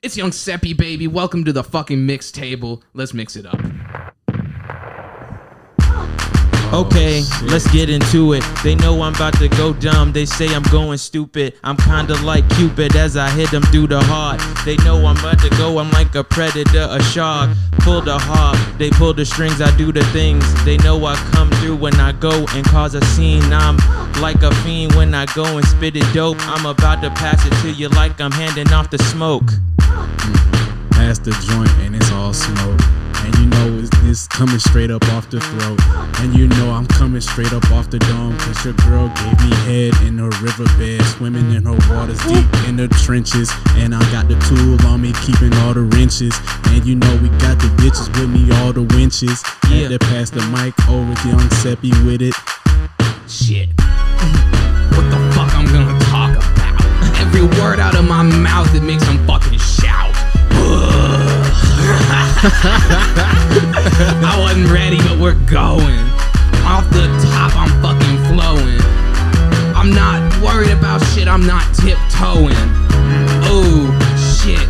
It's young Seppi, baby. Welcome to the fucking mix table. Let's mix it up. Okay, let's get into it. They know I'm about to go dumb. They say I'm going stupid. I'm kinda like Cupid as I hit them through the heart. They know I'm about to go. I'm like a predator, a shark. Pull the harp, they pull the strings. I do the things. They know I come through when I go and cause a scene. I'm like a fiend when I go and spit it dope. I'm about to pass it to you like I'm handing off the smoke. Pass the joint and it's all smoke. And you know it's coming straight up off the throat. And you know I'm coming straight up off the dome. Cause your girl gave me head in her riverbed, swimming in her waters deep in the trenches. And I got the tool on me, keeping all the wrenches. And you know we got the bitches with me, all the winches. Had to pass the mic over to young Seppi with it. Shit. What the fuck I'm gonna talk about? Every word out of my mouth, it makes them fucking shout. I wasn't ready, but we're going. Off the top, I'm fucking flowing. I'm not worried about shit, I'm not tiptoeing. Oh, shit.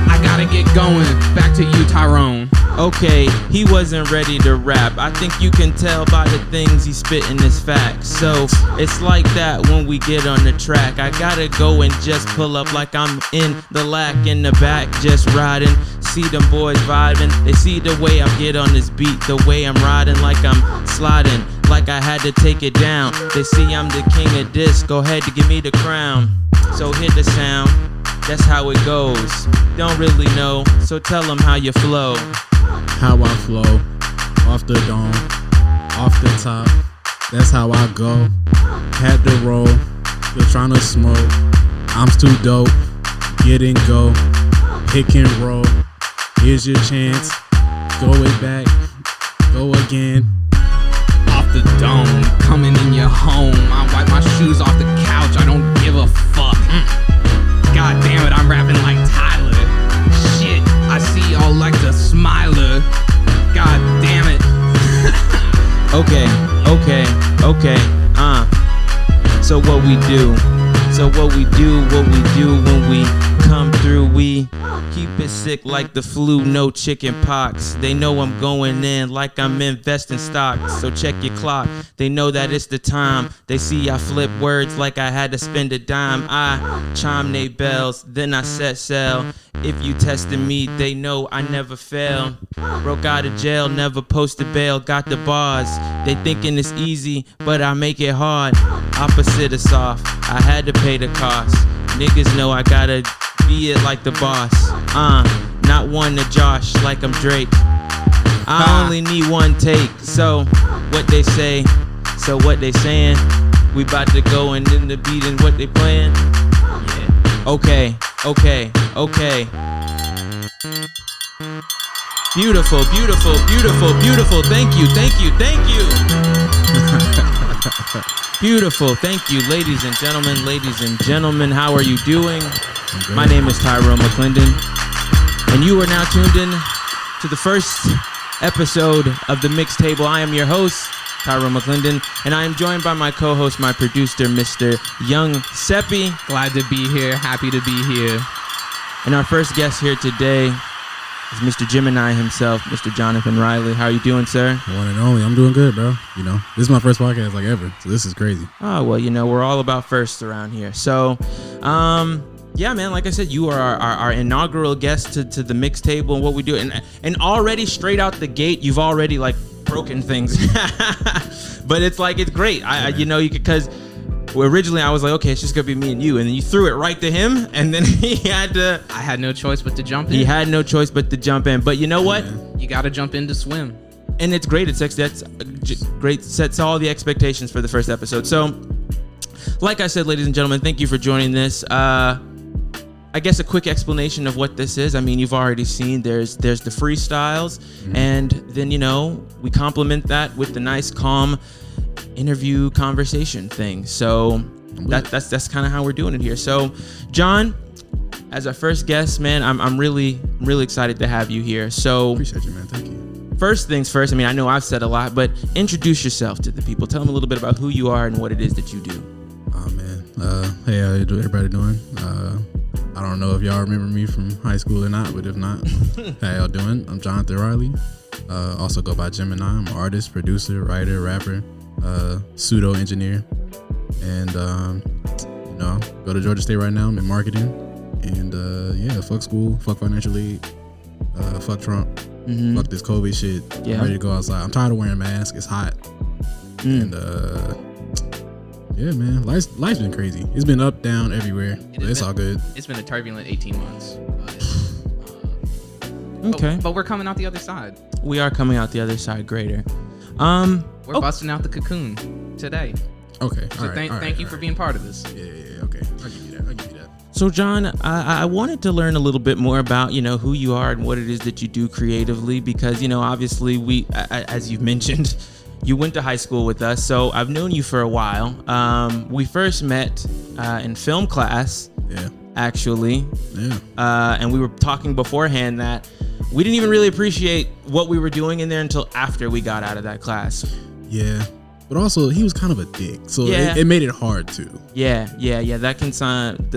I gotta get going. Back to you, Tyrone. Okay, he wasn't ready to rap. I think you can tell by the things he's spitting is facts. So it's like that when we get on the track. I gotta go and just pull up like I'm in the lack in the back, just riding. See them boys vibing. They see the way I get on this beat, the way I'm riding like I'm sliding, like I had to take it down. They see I'm the king of this. Go ahead to give me the crown. So hit the sound. That's how it goes. Don't really know, so tell them how you flow. How I flow, off the dome, off the top, that's how I go. Had to roll, you're trying to smoke. I'm too dope, get and go, pick and roll. Here's your chance, go it back, go again. Off the dome, coming in your home. I wipe my shoes off the couch, I don't give a fuck. God damn it, I'm rapping like Tyler. Shit, I see y'all like the smiler. God damn it. Okay. So what we do when we come through, we keep it sick like the flu, no chicken pox. They know I'm going in like I'm investing stocks. So check your clock, they know that it's the time. They see I flip words like I had to spend a dime. I chime they bells, then I set sail. If you tested me, they know I never fail. Broke out of jail, never posted bail. Got the bars, they thinking it's easy, but I make it hard. Opposite of soft, I had to pay the cost. Niggas know I gotta be it like the boss. Not one to Josh like I'm Drake. I only need one take. So what they say, so what they saying. We about to go and in the beat and what they playing. Yeah. Okay. Beautiful. Thank you. Beautiful. Thank you, ladies and gentlemen. How are you doing? My name is Tyrone McClendon, and you are now tuned in to the first episode of the Mix Table. I am your host, Tyrone McClendon, and I am joined by my co-host, my producer, Mr. Young Seppi. Glad to be here, happy to be here. And our first guest here today is Mr. Jeminii himself, Mr. Jonathan Riley. How are you doing, sir? One and only. I'm doing good, bro. You know, this is my first podcast like ever, so this is crazy. Oh, well, you know, we're all about firsts around here. So, yeah, man, like I said, you are our inaugural guest to the Mix Table and what we do. And already straight out the gate, you've already, like, broken things. But it's like, it's great. Because originally I was like, okay, it's just gonna be me and you, and then you threw it right to him, and then I had no choice but to jump in. He had no choice but to jump in. But you know what? You gotta jump in to swim. And it's great. That's great. Sets all the expectations for the first episode. So, like I said, ladies and gentlemen, thank you for joining this. I guess a quick explanation of what this is. I mean, you've already seen there's the freestyles, and then, you know, we complement that with the nice, calm interview conversation thing. So that's kind of how we're doing it here. So, John, as our first guest, man, I'm really excited to have you here. So appreciate you, man. Thank you. First things first. I mean, I know I've said a lot, but introduce yourself to the people. Tell them a little bit about who you are and what it is that you do. Oh man. Hey, how everybody doing? I don't don't know if y'all remember me from high school or not, but if not, how y'all doing? I'm Jonathan Riley. Also go by Jeminii. I'm an artist, producer, writer, rapper, pseudo engineer, and go to Georgia State right now. I'm in marketing, and fuck school, fuck financial aid, fuck Trump, fuck this COVID shit. Yeah. I'm ready to go outside. I'm tired of wearing masks. It's hot, and yeah, man, life's been crazy. It's been up, down, everywhere, but it's all good. It's been a turbulent 18 months. Okay. But we're coming out the other side. We are coming out the other side greater. We're busting out the cocoon today. Okay. So thank you for being part of this. Yeah. Okay. I'll give you that. So, John, I wanted to learn a little bit more about, who you are and what it is that you do creatively, because, obviously we, as you've mentioned, you went to high school with us. So I've known you for a while. We first met in film class. Yeah. Actually. Yeah. And we were talking beforehand that we didn't even really appreciate what we were doing in there until after we got out of that class. Yeah. But also, he was kind of a dick, so it made it hard too. Yeah. That can sound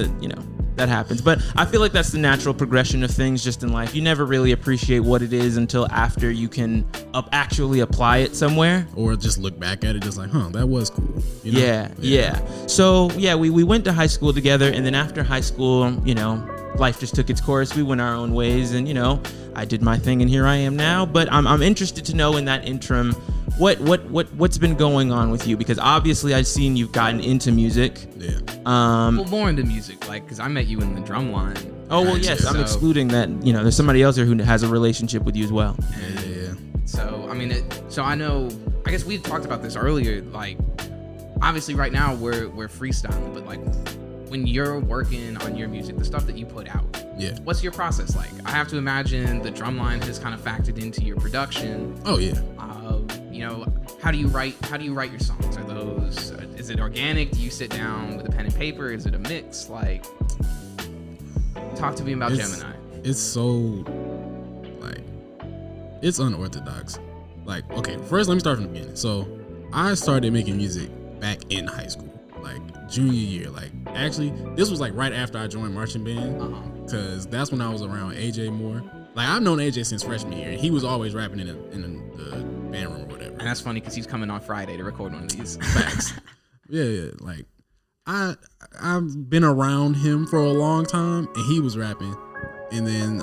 that happens. But I feel like that's the natural progression of things just in life. You never really appreciate what it is until after you can actually apply it somewhere. Or just look back at it, just like, that was cool. Yeah. So we went to high school together, and then after high school, life just took its course. We went our own ways, and I did my thing, and here I am now. But I'm interested to know in that interim, what's been going on with you, because obviously I've seen you've gotten into music. Yeah. More into music, because I met you in the drum line. Oh well, yes. I'm excluding that. There's somebody else there who has a relationship with you as well. Yeah. So I know. I guess we talked about this earlier. Like, obviously, right now we're freestyling, but like, when you're working on your music, the stuff that you put out, what's your process like? I have to imagine the drum line has kind of factored into your production. Oh yeah. How do you write your songs? Is it organic? Do you sit down with a pen and paper? Is it a mix? Like, talk to me about Jeminii. It's so it's unorthodox. Like, okay, first let me start from the beginning. So I started making music back in high school, like junior year. Like, actually, this was like right after I joined marching band, because that's when I was around AJ more. Like, I've known AJ since freshman year, and he was always rapping in the band room or whatever. And that's funny because he's coming on Friday to record one of these. Facts. Yeah. Like, I've been around him for a long time, and he was rapping. And then,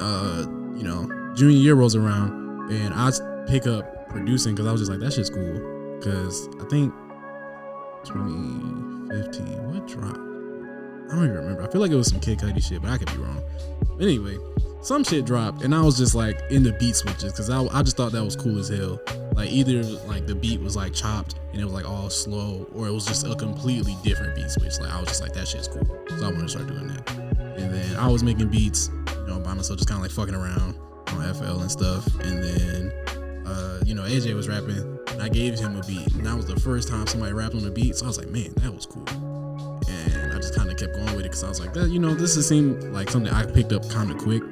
junior year rolls around, and I pick up producing because I was just like, that shit's cool. Because I think 2015, what dropped? I don't even remember. I feel like it was some Kid Cudi shit, but I could be wrong. Anyway, some shit dropped, and I was just like in the beat switches because I just thought that was cool as hell. Like, either like the beat was like chopped and it was like all slow, or it was just a completely different beat switch. Like, I was just like, that shit's cool, so I wanted to start doing that. And then I was making beats, by myself, just kind of like fucking around on FL and stuff. And then AJ was rapping, and I gave him a beat, and that was the first time somebody rapped on a beat. So I was like, man, that was cool. And I just kind of kept going with it because I was like, this has seemed like something I picked up kind of quick,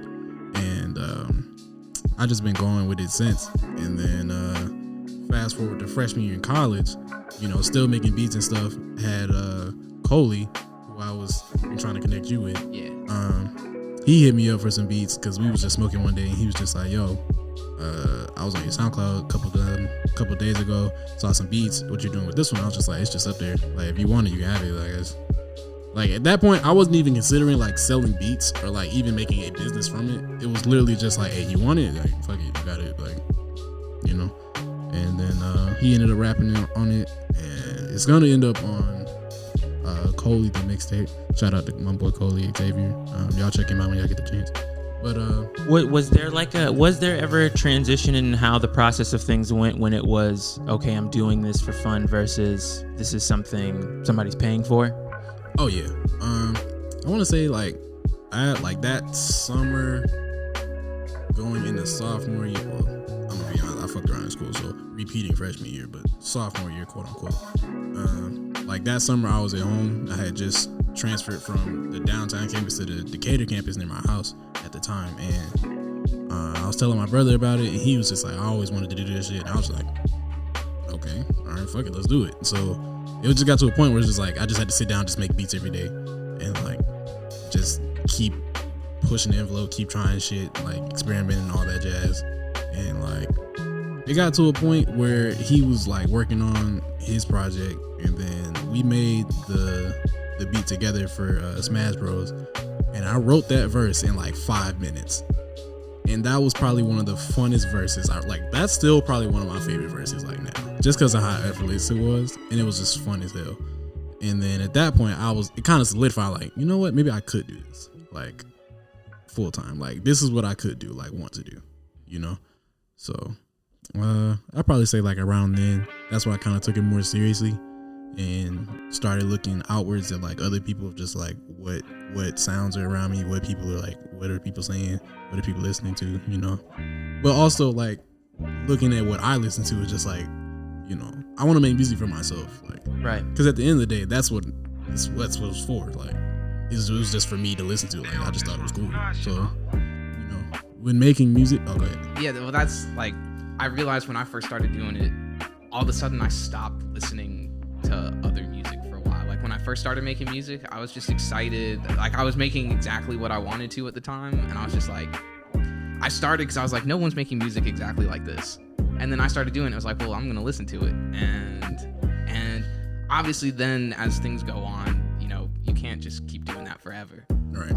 and I just been going with it since. And then fast forward to freshman year in college, still making beats and stuff. Had Coley, who I was trying to connect you with. Yeah. He hit me up for some beats because we was just smoking one day, and he was just like, yo, I was on your SoundCloud a couple days ago, saw some beats. What you doing with this one? I was just like, it's just up there. Like, if you want it, you can have it. Like, like, at that point, I wasn't even considering like selling beats or like even making a business from it. It was literally just like, hey, you want it? Like, fuck it, you got it. Like, And then he ended up rapping on it, and it's gonna end up on Coley, the mixtape. Shout out to my boy Coley, Xavier. Y'all check him out when y'all get the chance. But was there ever a transition in how the process of things went when it was, okay, I'm doing this for fun versus this is something somebody's paying for? Oh yeah. I want to say like that summer going into sophomore year. Well, I'm gonna be honest, I fucked around in school, so repeating freshman year, but sophomore year, quote unquote. Like that summer I was at home. I had just transferred from the downtown campus to the Decatur campus near my house at the time, and I was telling my brother about it, and he was just like, I always wanted to do this shit, and I was like, okay, all right, fuck it, let's do it. So it just got to a point where it's just like I just had to sit down, just make beats every day, and like just keep pushing the envelope, keep trying shit, like experimenting and all that jazz. And like it got to a point where he was like working on his project, and then we made the beat together for Smash Bros. And I wrote that verse in like 5 minutes. And that was probably one of the funnest verses. That's still probably one of my favorite verses like now. Just because of how effortless it was. And it was just fun as hell. And then at that point, it kind of solidified, like, you know what? Maybe I could do this, like, full time. Like, this is what I could do, like, want to do, you know? So, I'd probably say, like, around then, that's why I kind of took it more seriously and started looking outwards at, like, other people, just, like, what sounds are around me, what people are, like, what are people saying, what are people listening to, you know? But also, like, looking at what I listen to is just, like, you know, I want to make music for myself, like, right? Because at the end of the day, that's what it's for. Like, it was just for me to listen to. Like, I just thought it was cool. So, you know, when making music, go ahead. Yeah, well, that's like, I realized when I first started doing it, all of a sudden I stopped listening to other music for a while. Like when I first started making music, I was just excited. Like I was making exactly what I wanted to at the time, and I was just like, I started because I was like, no one's making music exactly like this. And then I started doing it. I was like, well, I'm gonna listen to it, and obviously then as things go on, you know, you can't just keep doing that forever. Right.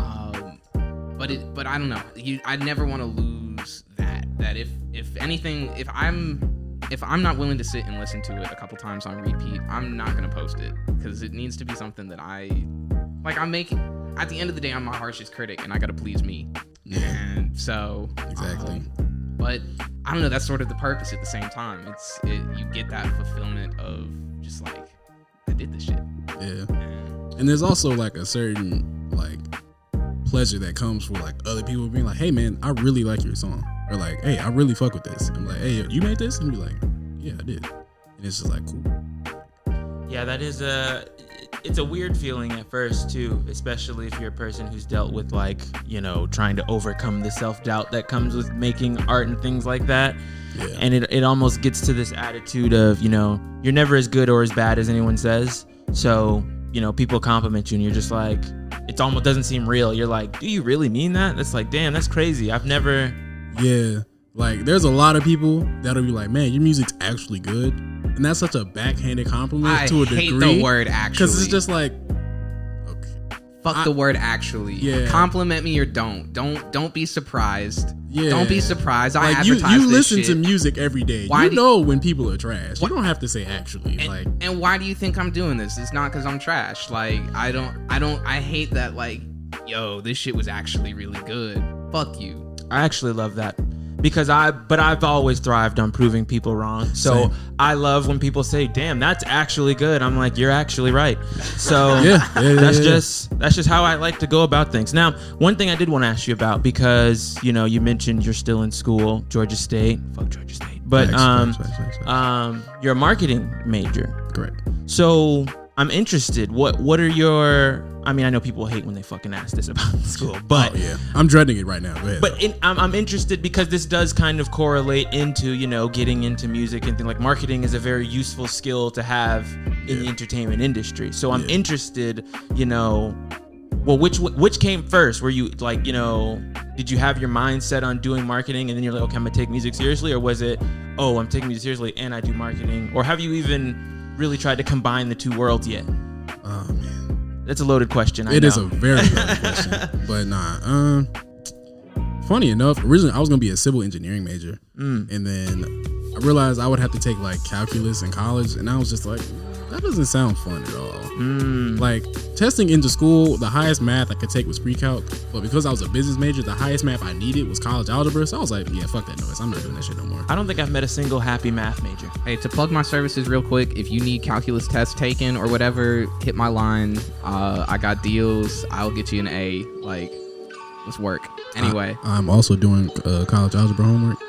But I don't know. I never want to lose that. That if anything, if I'm not willing to sit and listen to it a couple times on repeat, I'm not gonna post it because it needs to be something that I'm making. At the end of the day, I'm my harshest critic, and I gotta please me. Yeah. And so exactly. But I don't know, that's sort of the purpose at the same time. You get that fulfillment of just like, I did this shit. Yeah. And there's also like a certain like pleasure that comes for like other people being like, hey man, I really like your song. Or like, hey, I really fuck with this. I'm like, hey, you made this? And you're like, yeah, I did. And it's just like, cool. Yeah, it's a weird feeling at first too, especially if you're a person who's dealt with like, you know, trying to overcome the self-doubt that comes with making art and things like that. Yeah. And it almost gets to this attitude of, you know, you're never as good or as bad as anyone says. So, you know, people compliment you and you're just like, it almost doesn't seem real. You're like, do you really mean that? That's like, damn, that's crazy. I've never. Yeah. Like there's a lot of people that'll be like, man, your music's actually good. And that's such a backhanded compliment to a degree. I hate the word actually. Because it's just like, okay. Fuck the word actually. Yeah. Compliment me or don't. Don't be surprised. Yeah. Don't be surprised. I advertise you this listen shit. To music every day. You know when people are trash. You don't have to say actually. And why do you think I'm doing this? It's not because I'm trash. Like I hate that like, yo, this shit was actually really good. Fuck you. I actually love that. Because I've always thrived on proving people wrong. So same. I love when people say, damn, that's actually good. I'm like, you're actually right. So that's just how I like to go about things. Now, one thing I did want to ask you about, because, you know, you mentioned you're still in school, Georgia State. Fuck Georgia State. But you're a marketing major. Correct. So I'm interested. What are your... I mean, I know people hate when they fucking ask this about school, but... Oh, yeah. I'm dreading it right now. Go ahead. But I'm interested because this does kind of correlate into, you know, getting into music and things like marketing is a very useful skill to have in the entertainment industry. So I'm interested, you know... Well, which came first? Were you like, you know... Did you have your mind set on doing marketing and then you're like, okay, I'm going to take music seriously? Or was it, oh, I'm taking music seriously and I do marketing? Or have you even really tried to combine the two worlds yet? Oh, man. That's a loaded question. It is a very loaded question. But nah, funny enough, originally I was going to be a civil engineering major. And then I realized I would have to take like calculus in college. And I was just like, that doesn't sound fun at all. Like testing into school, the highest math I could take was pre-calc. But because I was a business major, the highest math I needed was college algebra. So I was like, yeah, fuck that noise. I'm not doing that shit no more. I don't think I've met a single happy math major. Hey, to plug my services real quick, if you need calculus tests taken or whatever, hit my line. I got deals. I'll get you an A. Like, let's work. Anyway, I'm also doing college algebra homework.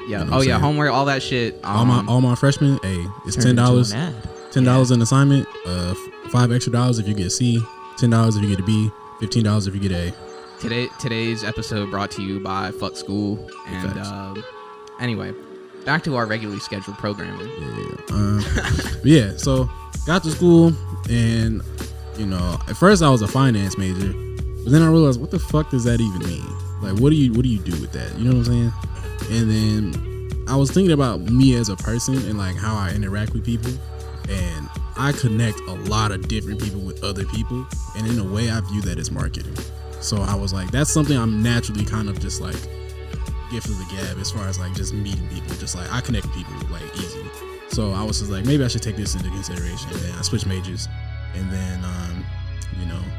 Yeah. Homework, all that shit. All my freshmen, hey, it's $10. $10 an assignment, $5 extra if you get a C, $10 if you get a B, $15 if you get a A. Today's episode brought to you by Fuck School. And anyway, back to our regularly scheduled programming. So got to school and, you know, at first I was a finance major But then I realized, what the fuck does that even mean? Like, what do you do with that? You know what I'm saying? And then I was thinking about me as a person and like how I interact with people, and I connect a lot of different people with other people, and in a way I view that as marketing. So I was like, that's something I'm naturally kind of just like gift of the gab as far as like just meeting people. Just like I connect with people like easily. So I was just like, maybe I should take this into consideration. And then I switched majors, and then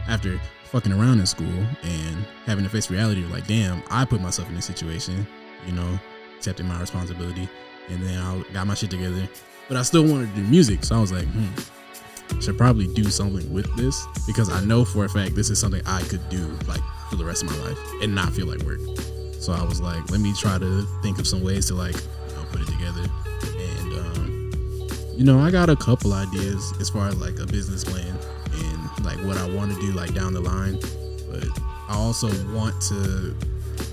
after fucking around in school and having to face reality of like, damn, I put myself in this situation, accepting my responsibility, and then I got my shit together, but I still wanted to do music. So I was like, should probably do something with this, because I know for a fact this is something I could do like for the rest of my life and not feel like work. So I was like, let me try to think of some ways to like put it together. And I got a couple ideas as far as like a business plan and like what I want to do like down the line, but I also want to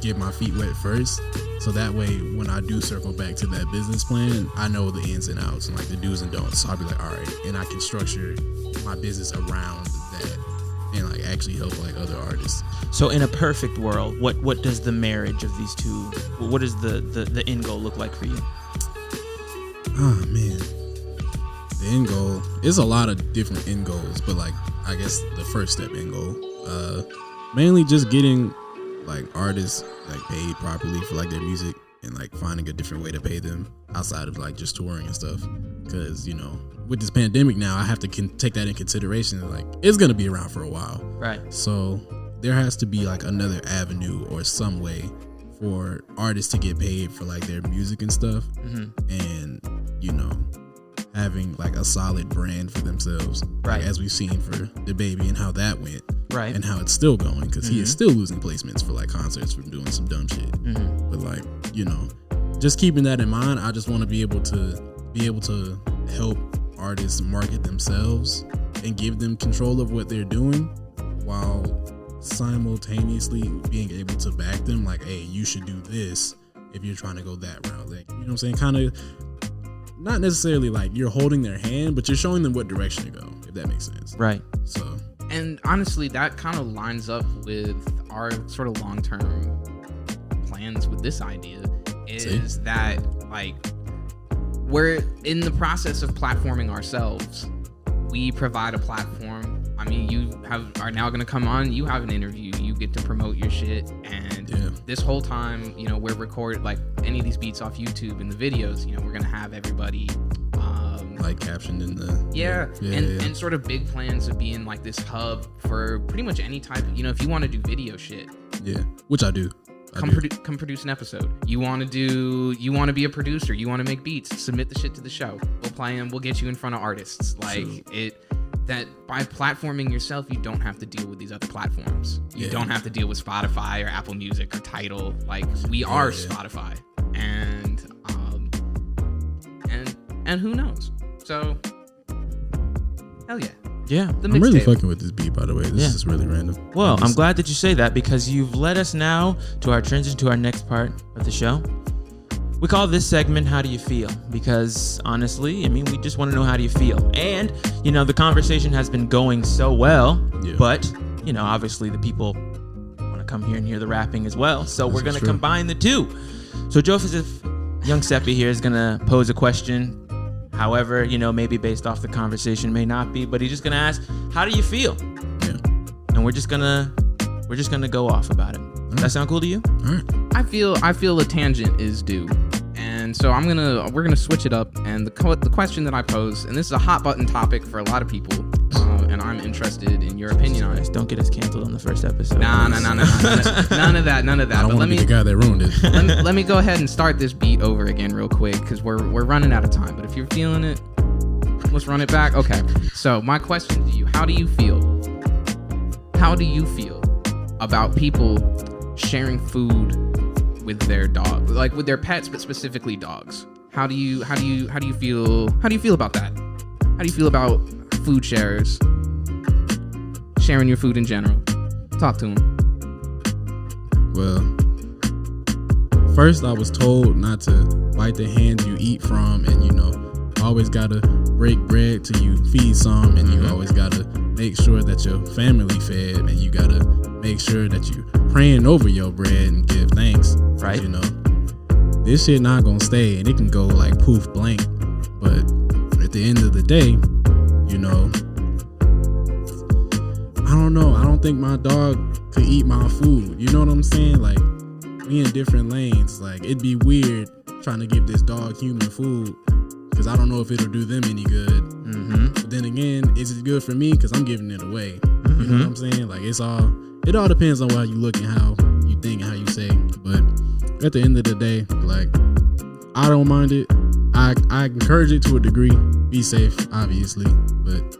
get my feet wet first, so that way when I do circle back to that business plan, I know the ins and outs and like the do's and don'ts. So I'll be like, all right, and I can structure my business around that and like actually help like other artists. So in a perfect world, what does the marriage of these two, what does the end goal look like for you? Oh man, the end goal is a lot of different end goals, but like I guess the first step end goal, mainly just getting like artists like paid properly for like their music, and like finding a different way to pay them outside of like just touring and stuff, because with this pandemic now I have to take that in consideration. Like it's gonna be around for a while, right? So there has to be like another avenue or some way for artists to get paid for like their music and stuff, and having like a solid brand for themselves, right? Like, as we've seen for the Baby and how that went, right? And how it's still going, because he is still losing placements for like concerts from doing some dumb shit. But like just keeping that in mind, I just want to be able to help artists market themselves and give them control of what they're doing, while simultaneously being able to back them. Like, hey, you should do this if you're trying to go that route. Like, you know what I'm saying? Kind of not necessarily like you're holding their hand, but you're showing them what direction to go, if that makes sense. Right. So, and honestly, that kind of lines up with our sort of long-term plans with this idea, is that like we're in the process of platforming ourselves. We provide a platform. I mean, you are now going to come on, you have an interview, you get to promote your shit, and this whole time, we're recording like any of these beats off YouTube and the videos, we're going to have everybody like captioned in the and sort of big plans of being like this hub for pretty much any type of, if you want to do video shit, which I do. Come produce an episode. You want to be a producer, you want to make beats, submit the shit to the show. We'll play them, we'll get you in front of artists. Like that by platforming yourself, you don't have to deal with these other platforms. You don't have to deal with Spotify or Apple Music or Tidal. Like we are Spotify, and who knows? So hell yeah. Yeah, I'm really fucking with this beat, by the way. This is really random. Well, I'm glad that you say that, because you've led us now to our transition to our next part of the show. We call this segment "How Do You Feel?" because honestly, I mean, we just want to know how do you feel. And the conversation has been going so well, but obviously the people want to come here and hear the rapping as well. So we're gonna combine the two. So Joseph, young Seppi here, is gonna pose a question. However, maybe based off the conversation, may not be, but he's just gonna ask, "How do you feel?" Yeah. And we're just gonna go off about it. Does that sound cool to you? All right. I feel a tangent is due, and so we're gonna switch it up. And the question that I pose, and this is a hot button topic for a lot of people, and I'm interested in your opinion on it. Don't get us canceled on the first episode. Nah. None of that. I don't want to be the guy that ruined it. let me go ahead and start this beat over again real quick, because we're running out of time. But if you're feeling it, let's run it back. Okay. So my question to you: How do you feel? How do you feel about people sharing food with their dog, like with their pets, but specifically dogs? How do you feel? How do you feel about that? How do you feel about food sharers? Sharing your food in general. Talk to him. Well, first I was told not to bite the hand you eat from, and always gotta break bread till you feed some, and you always gotta make sure that your family fed, and you gotta make sure that you praying over your bread and give thanks. Right. You know, this shit not gonna stay, and it can go like poof blank. But at the end of the day, you know, I don't know. I don't think my dog could eat my food. You know what I'm saying? Like, we in different lanes. Like, it'd be weird trying to give this dog human food because I don't know if it'll do them any good. But then again, is it good for me? Because I'm giving it away. You know what I'm saying? Like, it all depends on how you look and how you think and how you say. But at the end of the day, like, I don't mind it. I encourage it to a degree. Be safe, obviously, but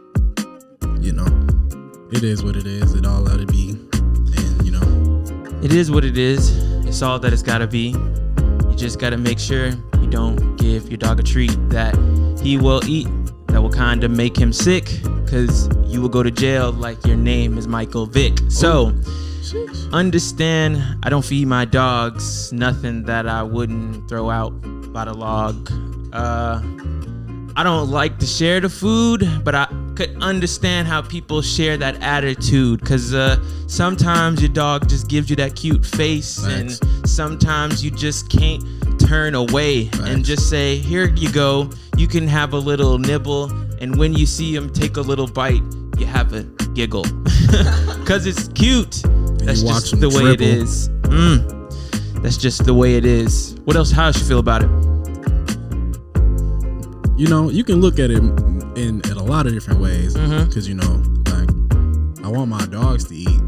you know, it is what it is. It all ought to be, and you know, it is what it is. It's all that it's gotta be. You just gotta make sure you don't give your dog a treat that he will eat that will kind of make him sick, because you will go to jail like your name is Michael Vick. So understand, I don't feed my dogs nothing that I wouldn't throw out by the log. I don't like to share the food, but I could understand how people share that attitude, because sometimes your dog just gives you that cute face. Thanks. And sometimes you just can't turn away. Thanks. And just say, here you go, you can have a little nibble, and when you see him take a little bite, you have a giggle because it's cute. That's just the way it is. That's just the way it is. What else? How should you feel about it? You know, you can look at it in a lot of different ways, because you know, like, I want my dogs to eat.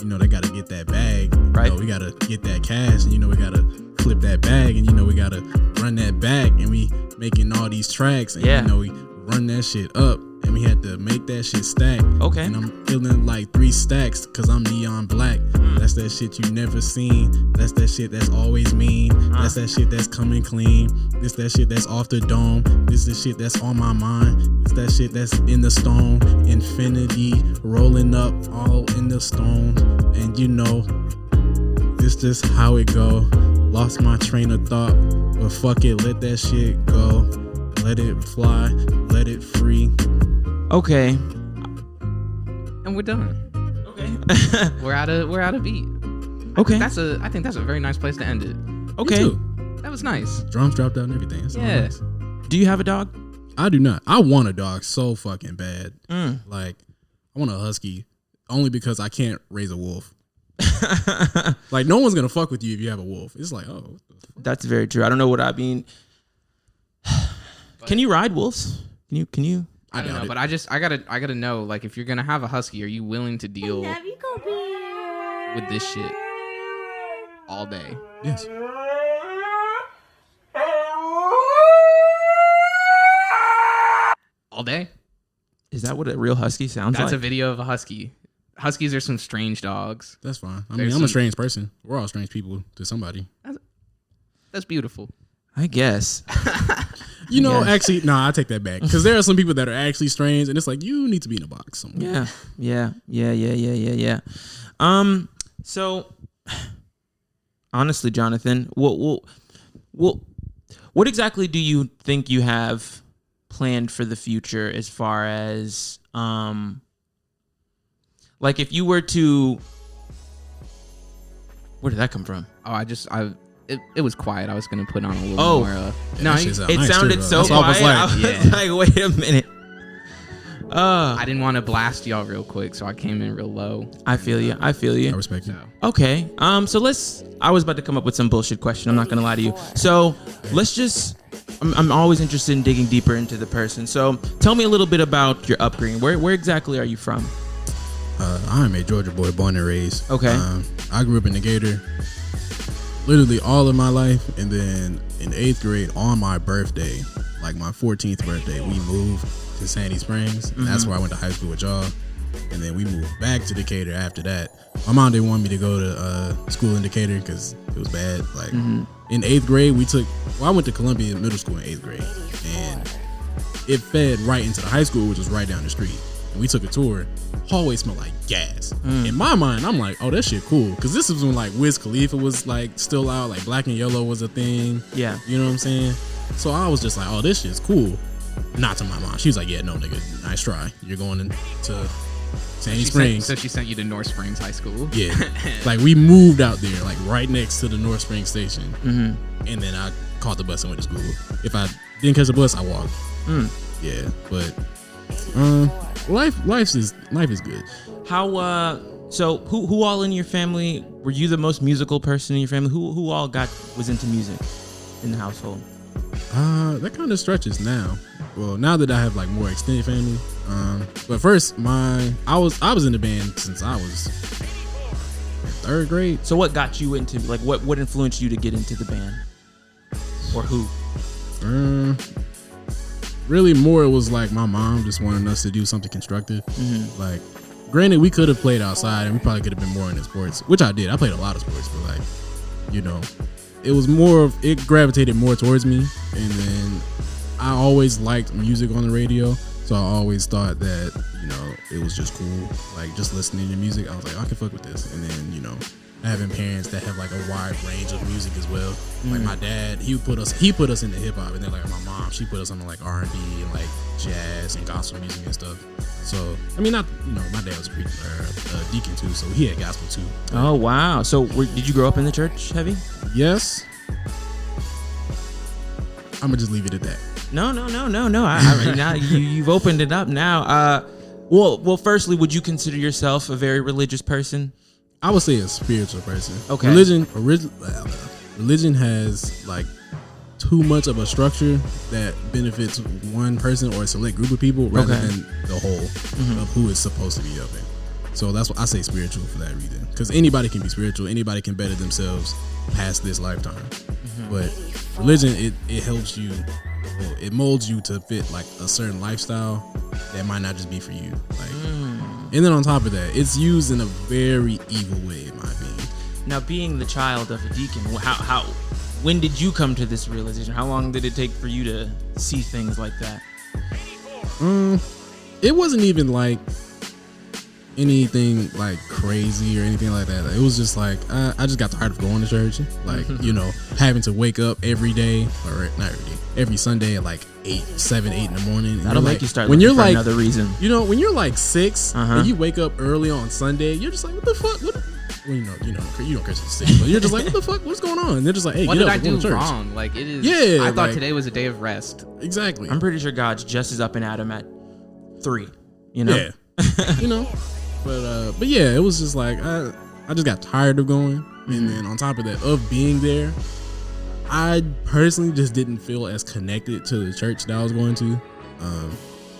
You know, they got to get that bag. Right. You know, we got to get that cash, and you know, we got to flip that bag, and you know, we got to run that back, and we making all these tracks, and you know, we run that shit up, and we had to make that shit stack. Okay. And I'm feeling like 3 stacks because I'm neon black. That's that shit you never seen. That's that shit that's always mean. That's that shit that's coming clean. This that shit that's off the dome. This the shit that's on my mind. It's that shit that's in the stone. Infinity rolling up all in the stone. And you know, it's just how it go. Lost my train of thought, but fuck it, let that shit go. Let it fly, let it free. Okay. And we're done. Okay. We're out of beat. Okay. I think that's a very nice place to end it. Okay. That was nice. Drums dropped out and everything. That's all nice. Do you have a dog? I do not. I want a dog so fucking bad. Like, I want a husky only because I can't raise a wolf. Like, no one's gonna fuck with you if you have a wolf. It's like, oh, what the fuck? That's very true. I don't know what I mean. Can you ride wolves? Can you? I don't know, but I gotta know, like, if you're gonna have a husky, are you willing to deal with this shit all day? Yes. All day? Is that what a real husky sounds like? That's a video of a husky. Huskies are some strange dogs. That's fine. I mean, I'm a strange person. We're all strange people to somebody. That's beautiful. I guess. You know, actually, I take that back. Because there are some people that are actually strange, and it's like, you need to be in a box somewhere. Yeah. So, honestly, Jonathan, what exactly do you think you have planned for the future as far as, like, if you were to, where did that come from? Oh, it was quiet. I was gonna put on a little more. No, it nice sounded too, so that's all quiet. I was like, I was like, wait a minute. I didn't want to blast y'all real quick, so I came in real low. I feel you. I respect you. Okay. So I was about to come up with some bullshit question. I'm not gonna lie to you. So let's just. I'm always interested in digging deeper into the person. So tell me a little bit about your upbringing. Where exactly are you from? I'm a Georgia boy, born and raised. Okay. I grew up in Decatur literally all of my life, and then in 8th grade on my birthday, like my 14th birthday, we moved to Sandy Springs, and that's where I went to high school with y'all. And then we moved back to Decatur after that. My mom didn't want me to go to school in Decatur because it was bad. Like in 8th grade, I went to Columbia Middle School in 8th grade, and it fed right into the high school, which was right down the street. And we took a tour. Hallway smelled like gas. In my mind, I'm like, oh, that shit cool. Because this was when like Wiz Khalifa was like still out, like Black and Yellow was a thing. Yeah. You know what I'm saying? So I was just like, oh, this shit's cool. Not to my mom. She was like, yeah, no, nigga, nice try. You're going into Sandy Springs. So she sent you to North Springs High School. Yeah, like we moved out there, like right next to the North Springs station, and then I caught the bus and went to school. If I didn't catch the bus, I walked. Yeah, but life is good. How so who all in your family, were you the most musical person in your family? Who all was into music in the household? That kind of stretches now. Well, now that I have like more extended family. But first I was in the band since I was in 3rd grade. So what got you into, like, what influenced you to get into the band? Or who? Really more it was like my mom just wanted us to do something constructive. Like, granted, we could have played outside and we probably could have been more into sports, which I did. I played a lot of sports, but like, you know, it gravitated more towards me. And then I always liked music on the radio, so I always thought that, you know, it was just cool. Like, just listening to music, I was like, I can fuck with this. And then, you know, having parents that have like a wide range of music as well. Like my dad, he put us into hip hop, and then like my mom, she put us on like R&B and like jazz and gospel music and stuff. So I mean, not, you know, my dad was a deacon too, so he had gospel too. Oh wow! So did you grow up in the church heavy? Yes. I'm gonna just leave it at that. No. Now you've opened it up now. Well, firstly, would you consider yourself a very religious person? I would say a spiritual person. Okay. Religion has like too much of a structure that benefits one person or a select group of people rather than the whole of who is supposed to be up in. So that's what I say, spiritual, for that reason. Because anybody can be spiritual, anybody can better themselves past this lifetime. But religion, it helps you, well, it molds you to fit like a certain lifestyle that might not just be for you. Like, and then on top of that, it's used in a very evil way, in my opinion. Now, being the child of a deacon, when did you come to this realization? How long did it take for you to see things like that? It wasn't even like anything like crazy or anything like that. It was just like I just got tired of going to church, like, you know, having to wake up every day, or not every day, every Sunday at like 7, 8 in the morning. That'll make you start when looking you're for like another reason. You know, when you're like 6 and you wake up early on Sunday, you're just like, what the fuck? Well, you don't Christian 6, but you're just like, what the fuck? What's going on? And they're just like, hey, what get did up, I do go to church. wrong? Like, it is. Yeah, I thought like, today was a day of rest. Exactly. I'm pretty sure God's just as up and at him at 3. You know. Yeah. You know. But yeah, it was just like I just got tired of going, and then on top of that, of being there, I personally just didn't feel as connected to the church that I was going to,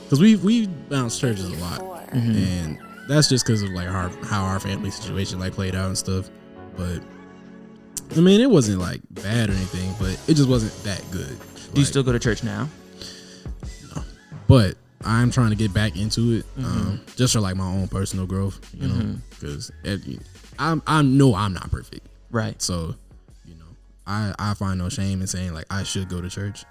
because we bounced churches a lot, and that's just because of like how our family situation like played out and stuff. But I mean, it wasn't like bad or anything, but it just wasn't that good. Do you still go to church now? No, but I'm trying to get back into it, just for like my own personal growth, you know, because I know I'm not perfect, right? So, you know, I find no shame in saying like I should go to church,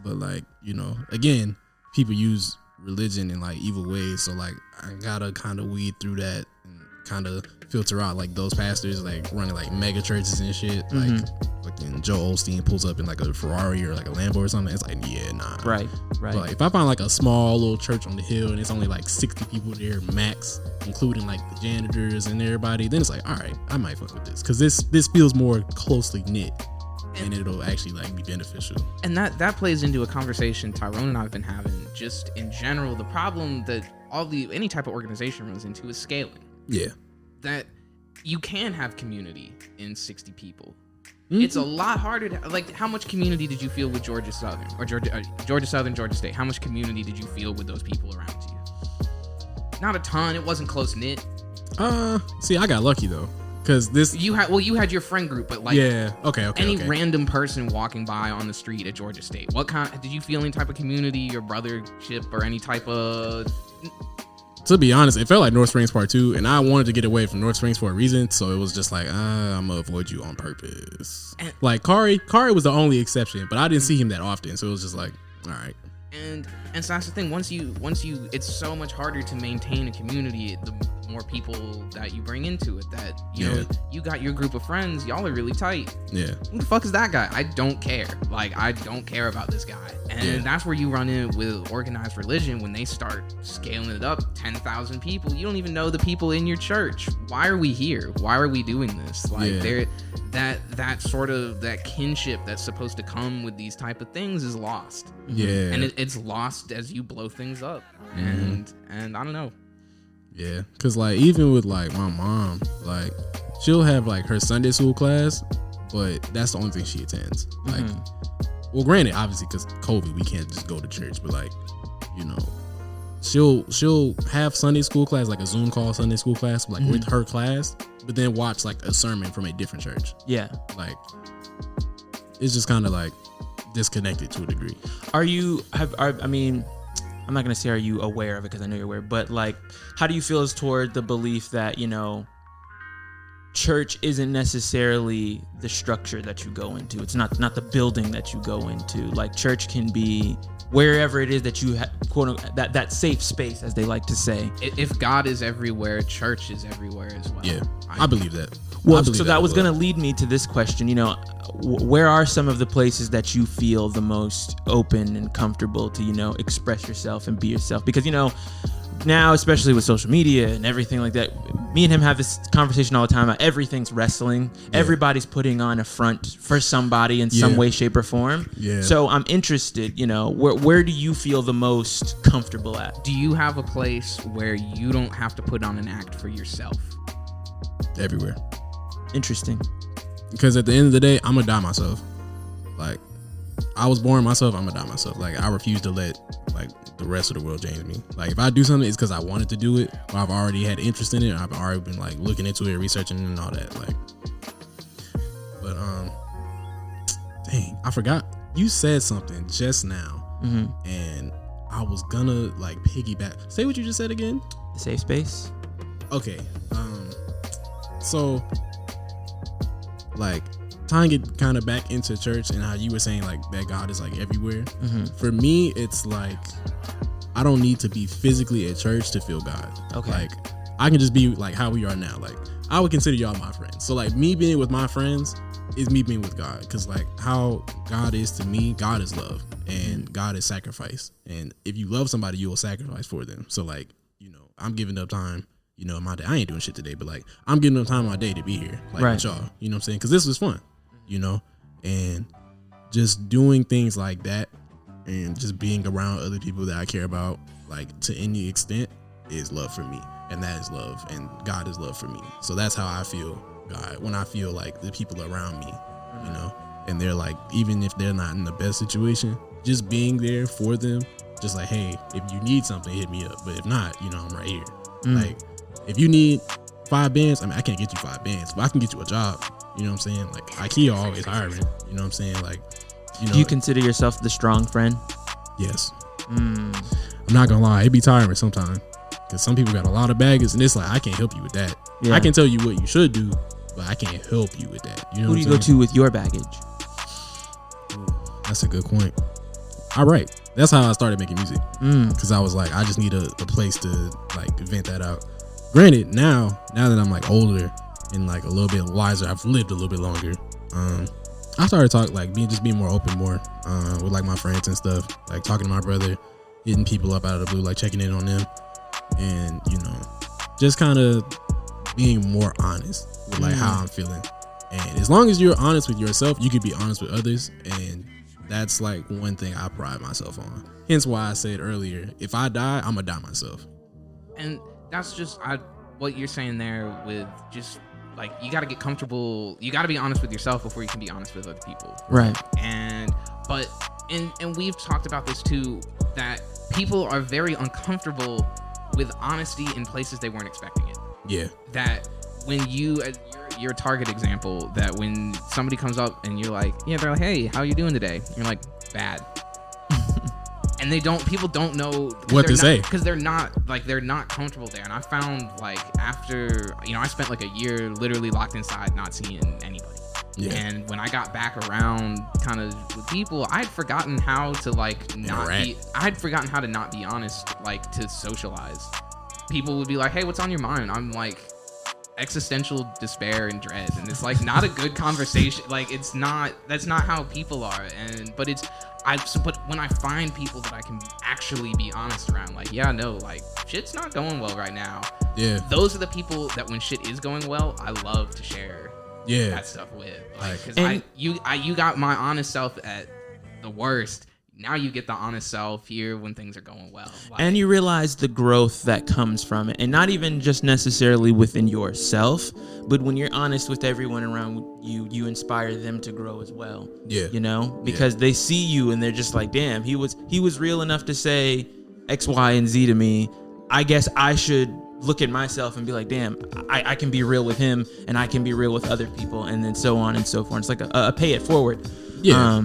but like, you know, again, people use religion in like evil ways, so like I gotta kind of weed through that and kind of filter out like those pastors like running like mega churches and shit, like fucking Joel Osteen pulls up in like a Ferrari or like a Lambo or something. It's like, yeah, nah. Right. But like, if I find like a small little church on the hill and it's only like 60 people there max, including like the janitors and everybody, then it's like, all right, I might fuck with this, because this feels more closely knit and it'll actually like be beneficial. And that plays into a conversation Tyrone and I have been having just in general. The problem that any type of organization runs into is scaling. Yeah. That you can have community in 60 people. It's a lot harder to, like, how much community did you feel with Georgia Southern or Georgia Southern, Georgia State? How much community did you feel with those people around you? Not a ton. It wasn't close knit. See, I got lucky though, because you had your friend group, but like, yeah, okay. Any random person walking by on the street at Georgia State, what kind did you feel? Any type of community or brothership or any type of? To be honest, it felt like North Springs Part 2, and I wanted to get away from North Springs for a reason, so it was just like, I'm gonna avoid you on purpose. And like Carr was the only exception, but I didn't see him that often, so it was just like, all right. And so that's the thing. Once you, it's so much harder to maintain a community. more people that you bring into it. That you know, you got your group of friends, y'all are really tight. Yeah. Who the fuck is that guy? I don't care. Like, I don't care about this guy. And that's where you run in with organized religion when they start scaling it up. 10,000 people. You don't even know the people in your church. Why are we here? Why are we doing this? Like, that sort of that kinship that's supposed to come with these type of things is lost. Yeah. And it's lost as you blow things up. And I don't know. Yeah, because like even with like my mom, like she'll have like her Sunday school class, but that's the only thing she attends. Like, well, granted, obviously because COVID, we can't just go to church, but like, you know, she'll have Sunday school class, like a Zoom call Sunday school class, like with her class, but then watch like a sermon from a different church. Yeah, like it's just kind of like disconnected to a degree. I mean, I'm not going to say are you aware of it because I know you're aware, but like, how do you feel as toward the belief that, you know, church isn't necessarily the structure that you go into. It's not the building that you go into. Like, church can be wherever it is that you quote unquote, that safe space, as they like to say. If God is everywhere, church is everywhere as well. Yeah, I believe that. Well, so that was going to lead me to this question. You know, where are some of the places that you feel the most open and comfortable to, you know, express yourself and be yourself? Because, you know, now, especially with social media and everything like that, me and him have this conversation all the time about everything's wrestling. Yeah. Everybody's putting on a front for somebody in some way, shape, or form. Yeah. So I'm interested, you know, where do you feel the most comfortable at? Do you have a place where you don't have to put on an act for yourself? Everywhere. Interesting. Because at the end of the day, I'm gonna die myself. Like, I was born myself, I'm gonna die myself. Like, I refuse to let like the rest of the world change me. Like, if I do something, it's because I wanted to do it, or I've already had interest in it, or I've already been like looking into it, researching and all that. Like, but dang, I forgot. You said something just now, and I was gonna like piggyback. Say what you just said again. The safe space. Okay. So, like, tying it kind of back into church and how you were saying like that God is like everywhere. For me, it's like I don't need to be physically at church to feel God. Okay. Like, I can just be like how we are now. Like, I would consider y'all my friends. So like, me being with my friends is me being with God. Because like how God is to me, God is love and God is sacrifice. And if you love somebody, you will sacrifice for them. So like, you know, I'm giving up time. You know, my day. I ain't doing shit today, but like, I'm giving up time in my day to be here, like with y'all. You know what I'm saying? Because this was fun, you know, and just doing things like that, and just being around other people that I care about, like to any extent, is love for me, and that is love, and God is love for me. So that's how I feel God when I feel like the people around me, you know, and they're like, even if they're not in the best situation, just being there for them, just like, hey, if you need something, hit me up. But if not, you know, I'm right here. Like, if you need 5 bands, I mean, I can't get you 5 bands, but I can get you a job. You know what I'm saying? Like, IKEA always hiring. You know what I'm saying? Like, you know. Do you consider yourself the strong friend? Yes. I'm not gonna lie, it be tiring sometimes, because some people got a lot of baggage, and it's like, I can't help you with that. Yeah. I can tell you what you should do, but I can't help you with that. You know Who do you go to with your baggage? That's a good point. All right. That's how I started making music, because I was like, I just need a place to like vent that out. Granted, now that I'm like older and like a little bit wiser, I've lived a little bit longer. I started talking like being more open more with like my friends and stuff, like talking to my brother, hitting people up out of the blue, like checking in on them, and you know, just kind of being more honest with like how I'm feeling. And as long as you're honest with yourself, you can be honest with others, and that's like one thing I pride myself on. Hence why I said earlier, if I die, I'm gonna die myself. And that's just what you're saying there with just like, you got to get comfortable. You got to be honest with yourself before you can be honest with other people. Right. And we've talked about this too, that people are very uncomfortable with honesty in places they weren't expecting it. Yeah. That when your target example, that when somebody comes up and you're like, yeah, they're like, hey, how you doing today? You're like, bad. And people don't know what to say, because they're not comfortable there. And I found like after, you know, I spent like a year literally locked inside, not seeing anybody. Yeah. And when I got back around kind of with people, I'd forgotten how to like not be honest, like to socialize. people would be like, hey, what's on your mind? I'm like, existential despair and dread, and it's like not a good conversation. Like that's not how people are. But when I find people that I can actually be honest around, like, yeah, no, like shit's not going well right now. Yeah, those are the people that when shit is going well, I love to share that stuff with. Like, because you got my honest self at the worst. Now you get the honest self here when things are going well. Like, and you realize the growth that comes from it. And not even just necessarily within yourself, but when you're honest with everyone around you, you inspire them to grow as well. Yeah. You know? Because they see you and they're just like, damn, he was real enough to say X, Y, and Z to me. I guess I should look at myself and be like, damn, I can be real with him and I can be real with other people, and then so on and so forth. It's like a pay it forward. Yeah.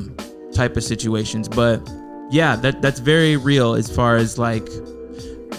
Type of situations. But yeah, that's very real as far as like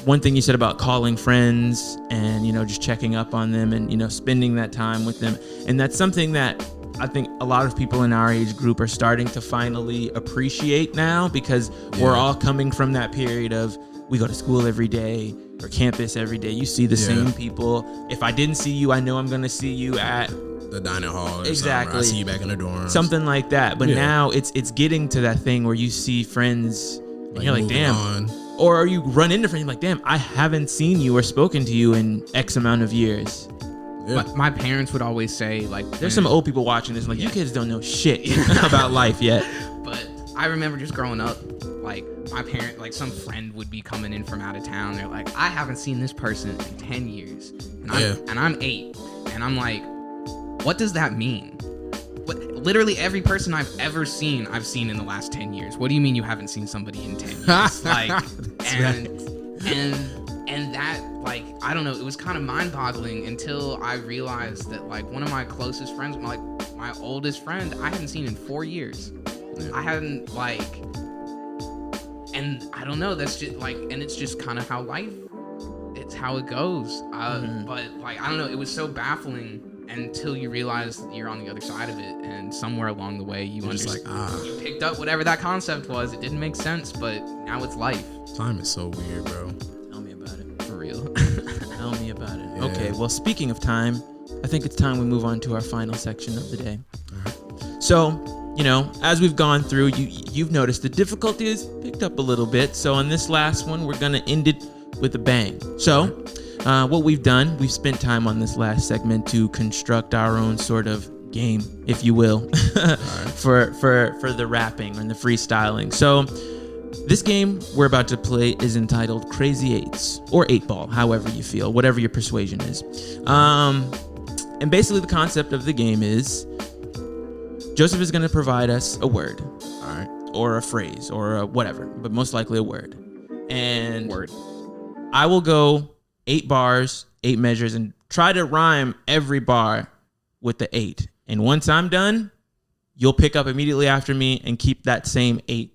one thing you said about calling friends and, you know, just checking up on them and, you know, spending that time with them. And that's something that I think a lot of people in our age group are starting to finally appreciate now, because we're all coming from that period of we go to school every day or campus every day. You see the same people. If I didn't see you, I know I'm going to see you at the dining hall or exactly. I see you back in the dorms. Something like that. But now it's getting to that thing where you see friends and you're like, damn. Or you run into friends and you're like, damn, I haven't seen you or spoken to you in X amount of years. Yeah. My parents would always say, like, there's some old people watching this, like, you kids don't know shit about life yet. But I remember just growing up, like, my parent, like, some friend would be coming in from out of town. They're like, I haven't seen this person in 10 years. And I'm 8. And I'm like, what does that mean? But literally every person I've ever seen, I've seen in the last 10 years. What do you mean you haven't seen somebody in 10 years? Like, and that, like, I don't know, it was kind of mind-boggling until I realized that, like, one of my closest friends, like, my oldest friend, I hadn't seen in 4 years. I hadn't, like, and I don't know, that's just, like, and it's just kind of how life, it's how it goes. But, like, I don't know, it was so baffling until you realize that you're on the other side of it, and somewhere along the way you understand, you picked up whatever that concept was. It didn't make sense, but now it's life. Time is so weird, bro. Tell me about it. For real. Tell me about it. Yeah. Okay, well, speaking of time, I think it's time we move on to our final section of the day. So, you know, as we've gone through, you've noticed the difficulty has picked up a little bit. So on this last one, we're gonna end it with a bang. So what we've done, we've spent time on this last segment to construct our own sort of game, if you will, for the rapping and the freestyling. So this game we're about to play is entitled Crazy Eights, or 8-Ball, however you feel, whatever your persuasion is. And basically the concept of the game is Joseph is going to provide us a word, or a phrase, or whatever, but most likely a word. And I will go 8 bars, 8 measures, and try to rhyme every bar with the 8. And once I'm done, you'll pick up immediately after me and keep that same 8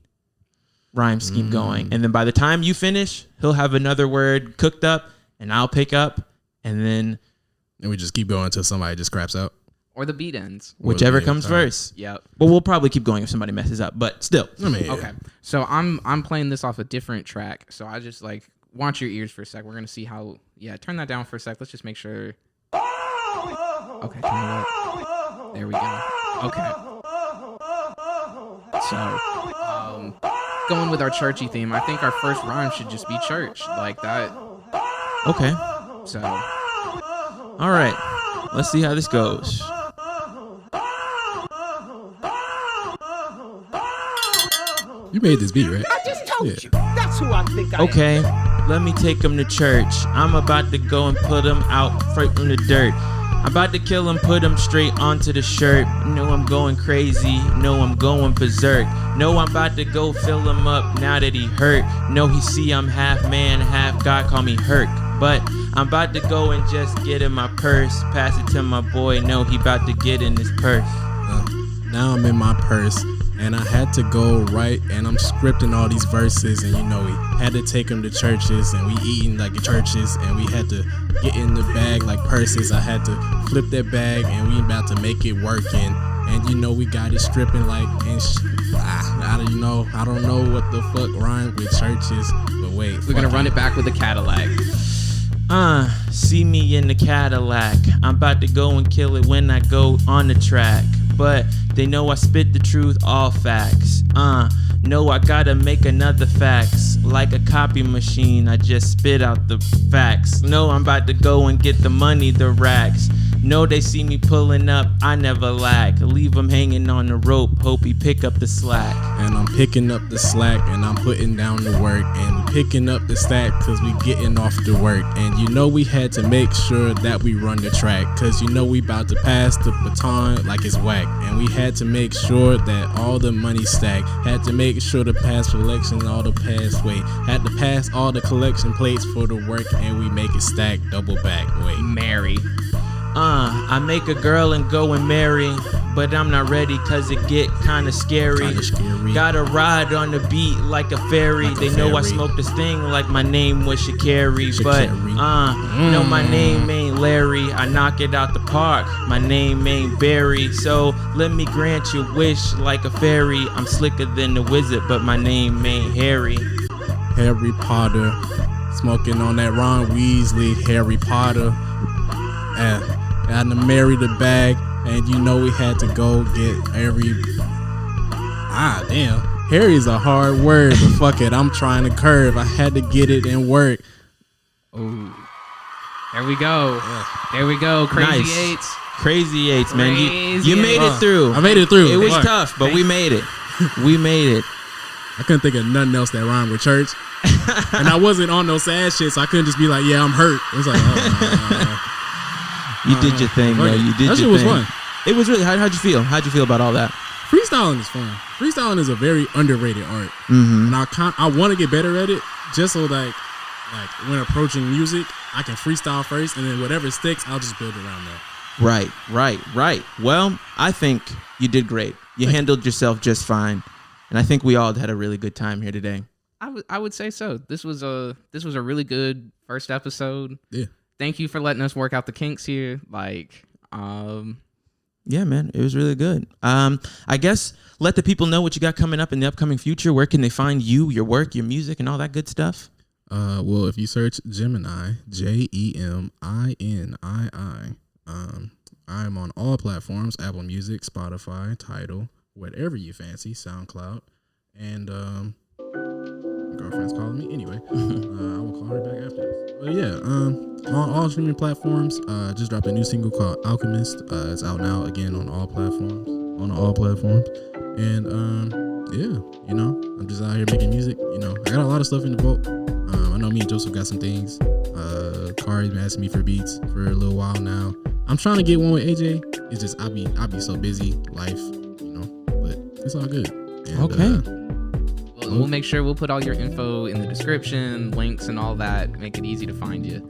rhyme scheme going. And then by the time you finish, he'll have another word cooked up, and I'll pick up, and then... And we just keep going until somebody just craps out? Or the beat ends. Whichever comes first. Yep. But we'll probably keep going if somebody messes up, but still. Okay. So I'm playing this off a different track, so I just, like... Watch your ears for a sec. We're going to see how... Yeah, turn that down for a sec. Let's just make sure... Okay, turn it up. There we go. Okay. So, going with our churchy theme, I think our first rhyme should just be church. Like that. Okay. So... All right. Let's see how this goes. You made this beat, right? I just told you. That's who I think I am. Okay, let me take him to church. I'm about to go and put him out straight from the dirt. I'm about to kill him, put him straight onto the shirt. No, I'm going crazy. No, I'm going berserk. No, I'm about to go fill him up now that he hurt. No, he see I'm half man, half God, call me Herc. But I'm about to go and just get in my purse. Pass it to my boy. No, he about to get in his purse. Now I'm in my purse. And I had to go right, and I'm scripting all these verses, and you know, we had to take them to churches, and we eating like churches, and we had to get in the bag like purses. I had to flip that bag, and we about to make it working, and you know, we got it stripping like, I don't know what the fuck rhyme with churches, but wait. We're gonna run it back with a Cadillac. See me in the Cadillac. I'm about to go and kill it when I go on the track. But they know I spit the truth, all facts. No, I gotta make another fax. Like a copy machine, I just spit out the facts. No, I'm about to go and get the money, the racks. No, they see me pulling up, I never lack. Leave him hanging on the rope, hope he pick up the slack. And I'm picking up the slack and I'm putting down the work. And we picking up the stack cause we getting off the work. And you know we had to make sure that we run the track. Cause you know we about to pass the baton like it's whack. And we had to make sure that all the money stacked. Had to make sure to pass collection all the past weight. Had to pass all the collection plates for the work. And we make it stack double back. Wait. Mary. I make a girl and go and marry, but I'm not ready cause it get kinda scary. Gotta ride on the beat like a fairy. They know I smoke this thing like my name was Shakari. But no, my name ain't Larry. I knock it out the park. My name ain't Barry. So let me grant your wish like a fairy. I'm slicker than the wizard, but my name ain't Harry. Harry Potter, smoking on that Ron Weasley. Harry Potter. Had to marry the bag, and you know we had to go get damn. Harry's a hard word, but fuck it, I'm trying to curve. I had to get it and work. Oh, there we go. There we go. Crazy Nice. Eights. Crazy Eights, man. You made it Eights. through. I made it through. It was Fuck. tough, but we made it. We made it. I couldn't think of nothing else that rhymed with church. And I wasn't on no sad shit, so I couldn't just be like, yeah, I'm hurt. It was like, You did your thing, man. You did that your shit was thing. fun. It was really. How'd you feel? How'd you feel about all that? Freestyling is fun. Freestyling is a very underrated art. Mm-hmm. And I want to get better at it, just so like when approaching music, I can freestyle first, and then whatever sticks, I'll just build around that. Right. Well, I think you did great. You handled yourself just fine, and I think we all had a really good time here today. I would say so. This was a really good first episode. Yeah. Thank you for letting us work out the kinks here. Yeah, man, it was really good. I guess let the people know what you got coming up in the upcoming future. Where can they find you, your work, your music, and all that good stuff? Well, if you search Jeminii, Jeminii, I'm on all platforms: Apple Music, Spotify, Tidal, whatever you fancy, SoundCloud, and my girlfriend's calling me anyway. I will call her back after this. But yeah, on all streaming platforms, just dropped a new single called Alchemist. It's out now again on all platforms. And yeah, you know, I'm just out here making music. You know, I got a lot of stuff in the vault. I know me and Joseph got some things. Carr's been asking me for beats for a little while now. I'm trying to get one with AJ. It's just I'll be so busy, life, you know. But it's all good. And, Okay. We'll make sure we'll put all your info in the description, links, and all that. Make it easy to find you.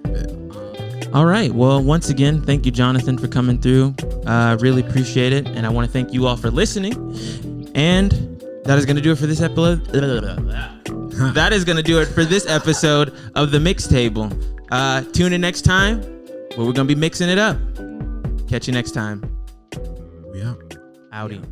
All right. Well, once again, thank you, Jonathan, for coming through. Really appreciate it, and I want to thank you all for listening. And that is going to do it for this episode. That is going to do it for this episode of the Mix Table. Tune in next time, where we're going to be mixing it up. Catch you next time. We out. Outie.